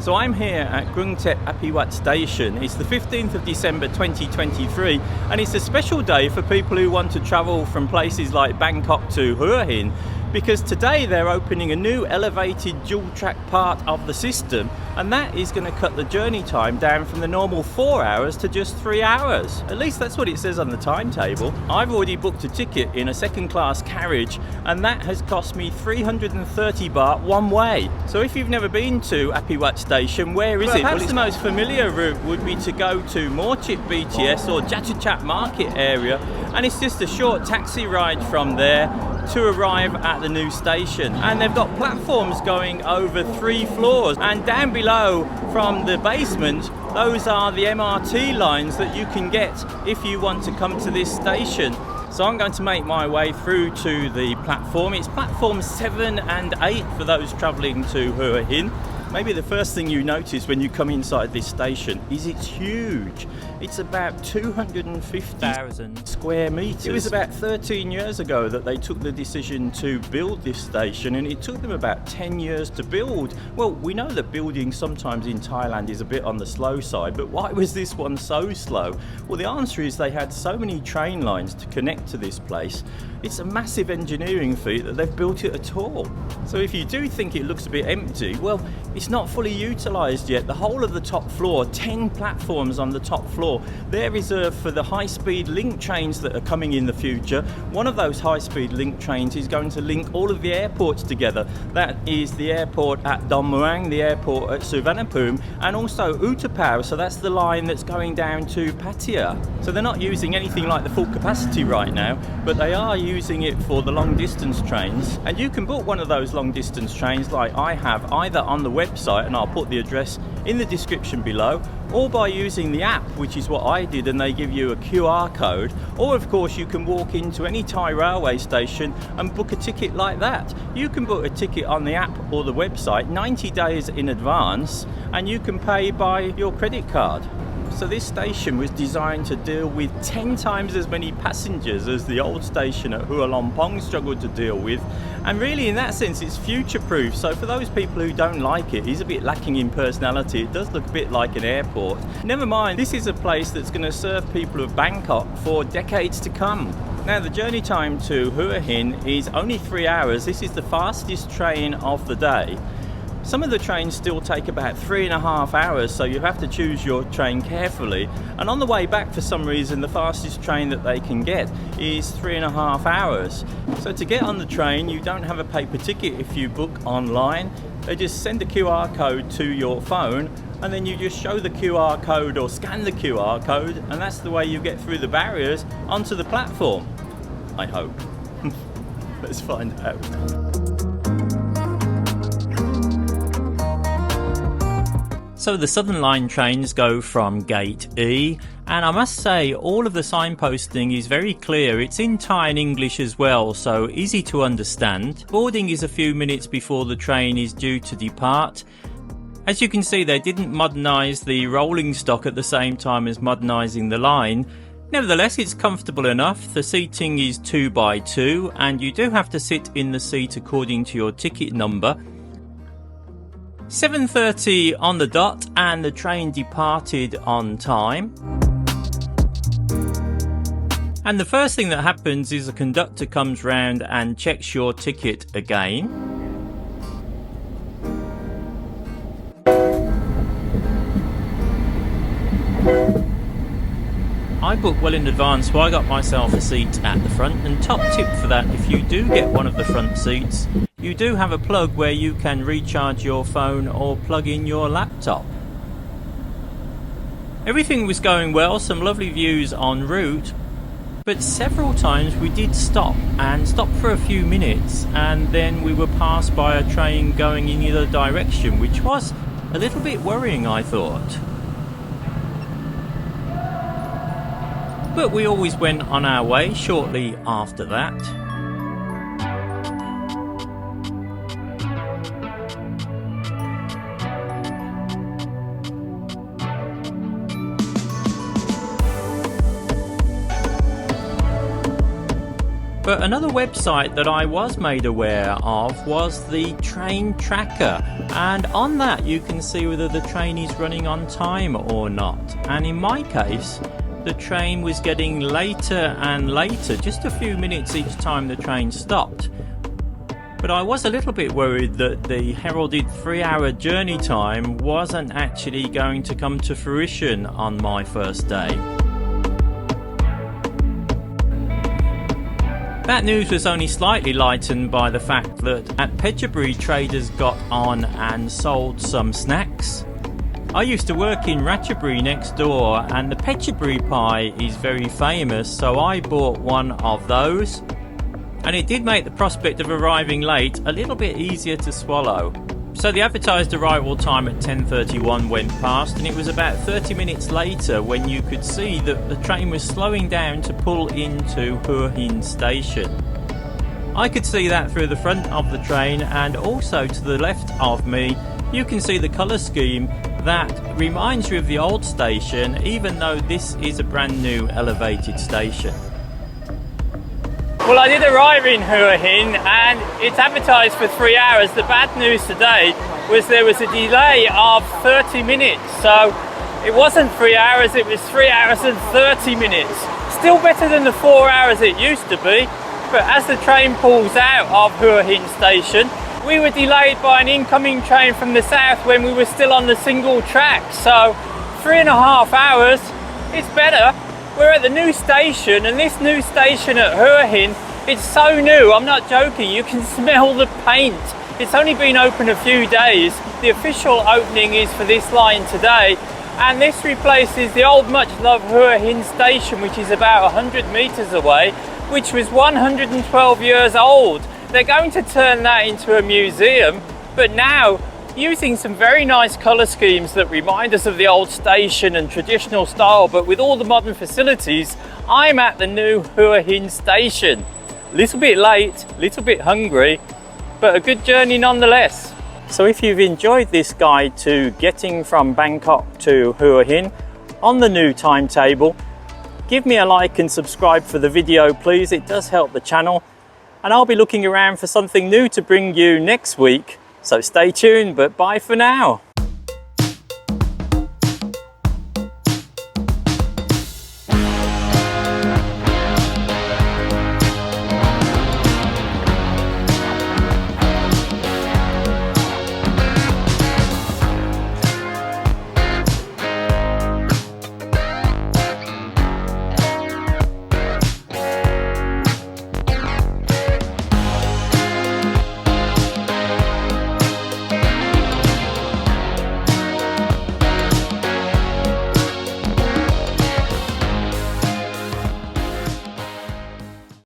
So I'm here at Grungtep Apiwat Station. It's the 15th of December 2023 and it's a special day for people who want to travel from places like Bangkok to Hua Hin, because today they're opening a new elevated dual track part of the system, and that is going to cut the journey time down from the normal 4 hours to just 3 hours. At least that's what it says on the timetable. I've already booked a ticket in a second class carriage and that has cost me 330 baht one way. So if you've never been to Apiwat Station, where is it? Perhaps the most familiar route would be to go to Morchip BTS or Jachachat Market area, and it's just a short taxi ride from there to arrive at the new station. And they've got platforms going over 3 floors, and down below from the basement, those are the MRT lines that you can get if you want to come to this station. So I'm going to make my way through to the platform. It's platform 7 and 8 for those travelling to Hua Hin. Maybe the first thing you notice when you come inside this station is it's huge. It's about 250,000 square metres. It was about 13 years ago that they took the decision to build this station, and it took them about 10 years to build. Well, we know that building sometimes in Thailand is a bit on the slow side, but why was this one so slow? Well, the answer is they had so many train lines to connect to this place. It's a massive engineering feat that they've built it at all. So if you do think it looks a bit empty, well, it's not fully utilised yet. The whole of the top floor, 10 platforms on the top floor, they're reserved for the high-speed link trains that are coming in the future. One of those high-speed link trains is going to link all of the airports together. That is the airport at Don Muang, the airport at Suvarnabhumi, and also Utapao, so that's the line that's going down to Pattaya. So they're not using anything like the full capacity right now, but they are using it for the long distance trains. And you can book one of those long distance trains like I have, either on the website, and I'll put the address in the description below, or by using the app, which is what I did, and they give you a QR code. Or of course you can walk into any Thai railway station and book a ticket like that. You can book a ticket on the app or the website 90 days in advance, and you can pay by your credit card. So this station was designed to deal with 10 times as many passengers as the old station at Hua Lompong struggled to deal with. And really in that sense it's future-proof. So for those people who don't like it, it's a bit lacking in personality. It does look a bit like an airport. Never mind, this is a place that's going to serve people of Bangkok for decades to come. Now the journey time to Hua Hin is only 3 hours. This is the fastest train of the day. Some of the trains still take about 3.5 hours, so you have to choose your train carefully. And on the way back, for some reason, the fastest train that they can get is 3.5 hours. So to get on the train, you don't have a paper ticket if you book online. They just send a QR code to your phone, and then you just show the QR code or scan the QR code, and that's the way you get through the barriers onto the platform. I hope. Let's find out. So the Southern Line trains go from Gate E, and I must say all of the signposting is very clear. It's in Thai and English as well, so easy to understand. Boarding is a few minutes before the train is due to depart. As you can see, they didn't modernise the rolling stock at the same time as modernising the line. Nevertheless, it's comfortable enough. The seating is 2 by 2, and you do have to sit in the seat according to your ticket number. 7:30 on the dot, and the train departed on time. And the first thing that happens is the conductor comes round and checks your ticket again. I booked well in advance, so I got myself a seat at the front. And top tip for that, if you do get one of the front seats, you do have a plug where you can recharge your phone or plug in your laptop. Everything was going well, some lovely views en route, but several times we did stop for a few minutes, and then we were passed by a train going in either direction, which was a little bit worrying, I thought. But we always went on our way shortly after that. But another website that I was made aware of was the train tracker, and on that you can see whether the train is running on time or not. And in my case, the train was getting later and later, just a few minutes each time the train stopped. But I was a little bit worried that the heralded 3-hour journey time wasn't actually going to come to fruition on my first day. That news was only slightly lightened by the fact that at Phetchaburi traders got on and sold some snacks. I used to work in Ratchaburi next door, and the Phetchaburi pie is very famous, so I bought one of those. And it did make the prospect of arriving late a little bit easier to swallow. So the advertised arrival time at 10:31 went past, and it was about 30 minutes later when you could see that the train was slowing down to pull into Hua Hin station. I could see that through the front of the train, and also to the left of me you can see the colour scheme that reminds you of the old station, even though this is a brand new elevated station. Well, I did arrive in Hua Hin and it's advertised for 3 hours. The bad news today was there was a delay of 30 minutes. So it wasn't 3 hours, it was 3 hours and 30 minutes. Still better than the 4 hours it used to be. But as the train pulls out of Hua Hin station, we were delayed by an incoming train from the south when we were still on the single track. So 3.5 hours, it's better. We're at the new station, and this new station at Hua Hin, it's so new, I'm not joking, you can smell the paint. It's only been open a few days. The official opening is for this line today, and this replaces the old much loved Hua Hin station, which is about 100 metres away, which was 112 years old. They're going to turn that into a museum, but now using some very nice colour schemes that remind us of the old station and traditional style, but with all the modern facilities. I'm at the new Hua Hin station. Little bit late, little bit hungry, but a good journey nonetheless. So if you've enjoyed this guide to getting from Bangkok to Hua Hin on the new timetable, give me a like and subscribe for the video please, it does help the channel. And I'll be looking around for something new to bring you next week. So stay tuned, but bye for now.